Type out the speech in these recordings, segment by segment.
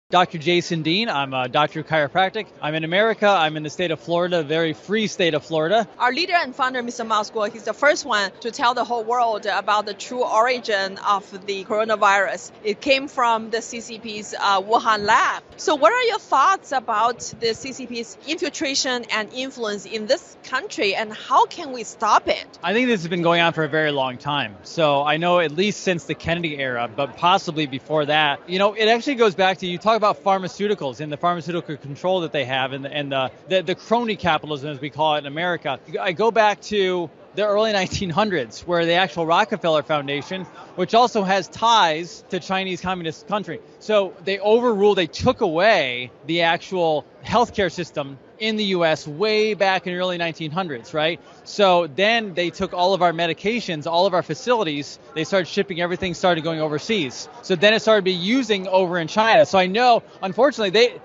Dr. Jason Dean. I'm a doctor of chiropractic. I'm in America. I'm in the state of Florida, a very free state of Florida. Our leader and founder, Mr. Masco, he's the first one to tell the whole world about the true origin of the coronavirus. It came from the CCP's Wuhan lab. So what are your thoughts about the CCP's infiltration and influence in this country, and how can we stop it? I think this has been going on for a very long time. So I know at least since the Kennedy era, but possibly before that. It actually goes back to, you talk about pharmaceuticals and the pharmaceutical control that they have and the crony capitalism, as we call it in America. I go back to the early 1900s, where the actual Rockefeller Foundation, which also has ties to Chinese Communist country. So they took away the actual healthcare system in the U.S. way back in the early 1900s, right? So then they took all of our medications, all of our facilities, they started shipping everything, started going overseas. So then it started being using over in China. So I know, unfortunately,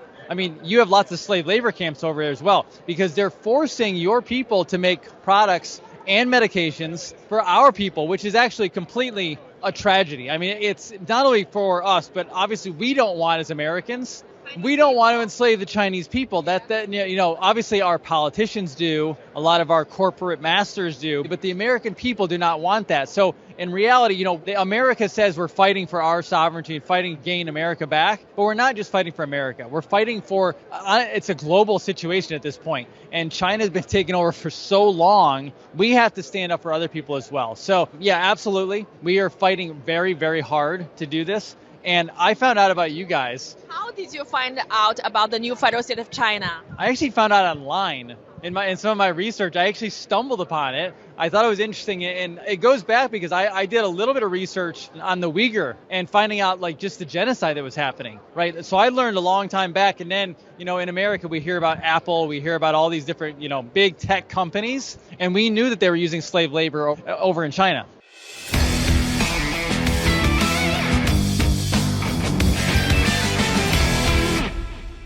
you have lots of slave labor camps over there as well, because they're forcing your people to make products and medications for our people, which is actually completely a tragedy. It's not only for us, but obviously we don't want, as Americans, we don't want to enslave the Chinese people. Obviously our politicians do, a lot of our corporate masters do, but the American people do not want that. So in reality, America says we're fighting for our sovereignty and fighting to gain America back, but we're not just fighting for America. We're fighting for, it's a global situation at this point, and China's been taken over for so long, we have to stand up for other people as well. So yeah, absolutely. We are fighting very, very hard to do this. And I found out about you guys. How did you find out about the new federal state of China? I actually found out online. In some of my research, I actually stumbled upon it. I thought it was interesting, and it goes back because I did a little bit of research on the Uyghur and finding out just the genocide that was happening, right? So I learned a long time back, and then, in America, we hear about Apple, we hear about all these different, big tech companies, and we knew that they were using slave labor over in China.